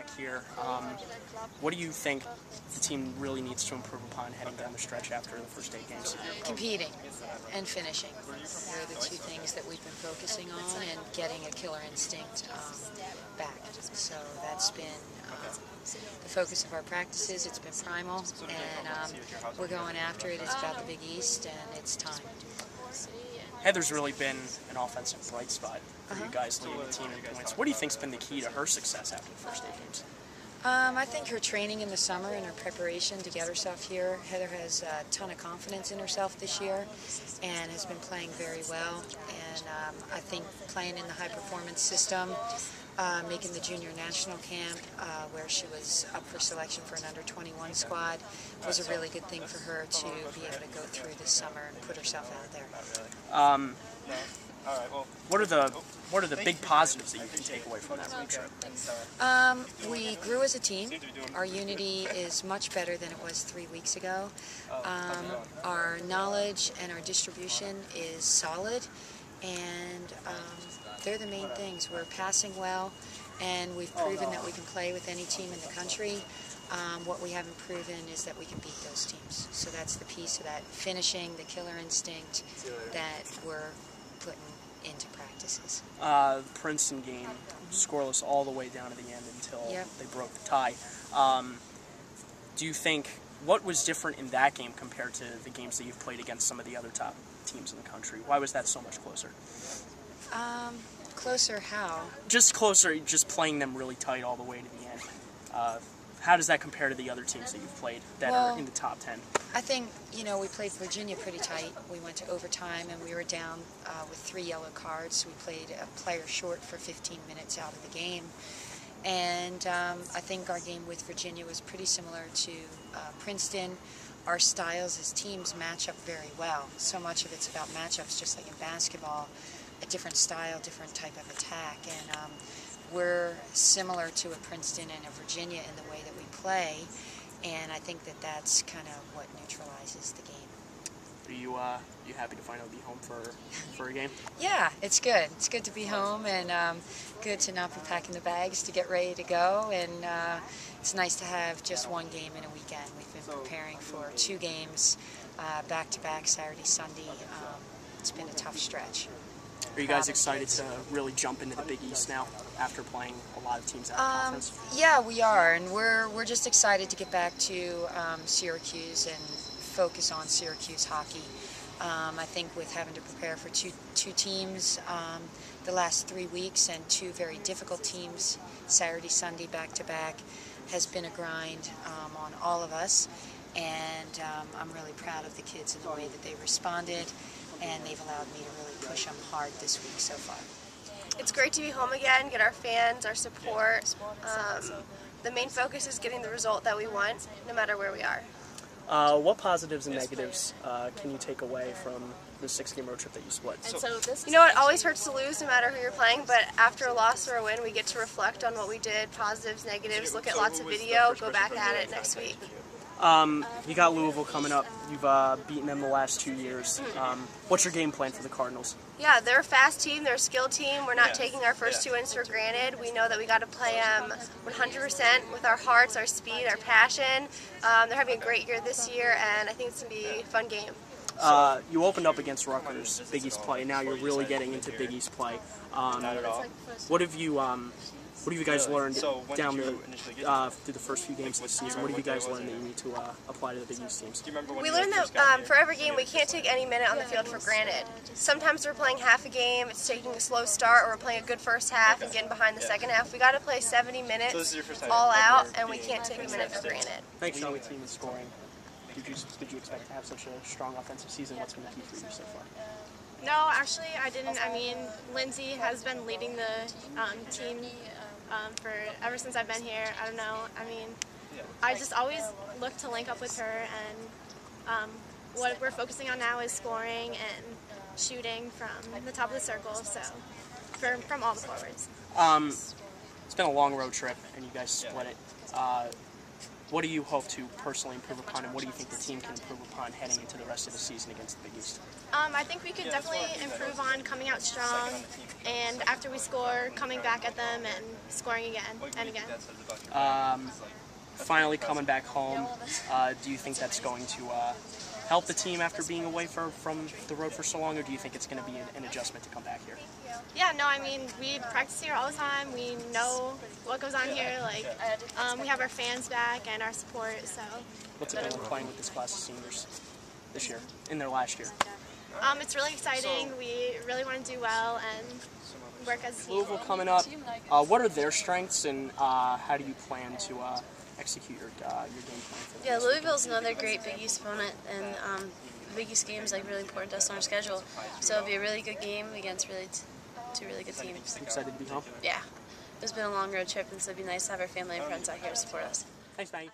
back here. What do you think the team really needs to improve upon heading down the stretch after the first 8 games? Competing and finishing. They're the two things that we've been focusing on, and getting a killer instinct back. So that's been the focus of our practices. It's been primal, and we're going after it. It's about the Big East, and it's time. Heather's really been an offensive bright spot for you guys, leading the team in points. What do you think's been the key to her success after the first 8 games? I think her training in the summer and her preparation to get herself here. Heather has a ton of confidence in herself this year and has been playing very well. And I think playing in the high-performance system, making the junior national camp where she was up for selection for an under-21 squad was a really good thing for her to be able to go through this summer and put herself out there. What are the big positives that you can take away from that road trip? We grew as a team. Our unity is much better than it was 3 weeks ago. Our knowledge and our distribution is solid, and they're the main things. We're passing well, and we've proven that we can play with any team in the country. What we haven't proven is that we can beat those teams. So that's the piece of that finishing, the killer instinct that we're putting into practices. The Princeton game, scoreless all the way down to the end until they broke the tie. Do you think, what was different in that game compared to the games that you've played against some of the other top teams in the country? Why was that so much closer? Closer how? Just closer, just playing them really tight all the way to the end. How does that compare to the other teams that you've played that are in the top 10? I think, we played Virginia pretty tight. We went to overtime and we were down with 3 yellow cards. We played a player short for 15 minutes out of the game. And I think our game with Virginia was pretty similar to Princeton. Our styles as teams match up very well. So much of it's about matchups, just like in basketball, a different style, different type of attack. And we're similar to a Princeton and a Virginia in the way that we play, and I think that that's kind of what neutralizes the game. Are you happy to finally be home for a game? Yeah, it's good. It's good to be home, and good to not be packing the bags to get ready to go, and it's nice to have just one game in a weekend. We've been preparing for 2 games, back-to-back Saturday, Sunday. It's been a tough stretch. Are you guys excited to really jump into the Big East now after playing a lot of teams out of conference? Yeah, we are, and we're just excited to get back to Syracuse and focus on Syracuse hockey. I think with having to prepare for two teams the last 3 weeks and 2 very difficult teams, Saturday, Sunday, back-to-back, has been a grind on all of us. And I'm really proud of the kids and the way that they responded, and they've allowed me to really push them hard this week so far. It's great to be home again, get our fans, our support. The main focus is getting the result that we want, no matter where we are. What positives and negatives can you take away from the 6-game road trip that you split? You know, it always hurts to lose no matter who you're playing, but after a loss or a win, we get to reflect on what we did, positives, negatives, look at lots of video, go back at it next week. You got Louisville coming up. You've beaten them the last 2 years. What's your game plan for the Cardinals? Yeah, they're a fast team. They're a skilled team. We're not taking our first 2 wins for granted. We know that we got to play 100% with our hearts, our speed, our passion. They're having a great year this year, and I think it's going to be a fun game. You opened up against Rutgers, Big East play. Now you're really getting into Big East play. What have you guys learned down through the first few games of the season? What have you guys learned that you need to apply to the Big East teams? We learned that for every game we can't take any minute on the field for granted. Sometimes we're playing half a game, it's taking a slow start, or we're playing a good first half and getting behind the second half. We got to play 70 minutes all out, and we can't take a minute for granted. Thanks for the team and scoring. Did you expect to have such a strong offensive season? What's been the key for you so far? No, actually I didn't. I mean, Lindsay has been leading the team for ever since I've been here. I don't know. I mean, I just always look to link up with her, and what we're focusing on now is scoring and shooting from the top of the circle. So, from all the forwards. It's been a long road trip, and you guys split it. What do you hope to personally improve upon, and what do you think the team can improve upon heading into the rest of the season against the Big East? I think we could definitely improve on coming out strong, and after we score, coming back at them and scoring again and again. Finally coming back home, do you think that's going to help the team after being away from the road for so long, or do you think it's going to be an adjustment to come back here? Yeah, no, I mean, we practice here all the time. We know what goes on here. Like, we have our fans back and our support, so. What's it been like playing with this class of seniors this year, in their last year? It's really exciting. We really want to do well and work as a team. Louisville coming up, what are their strengths, and how do you plan to execute your game plan for them? Yeah, Louisville's another great Big East opponent, and the Big East game is like really important to us on our schedule. So it'll be a really good game against two really good teams. Excited to be home? Yeah. It's been a long road trip, and so it'd be nice to have our family and friends out here to support us. Thanks, Maggie.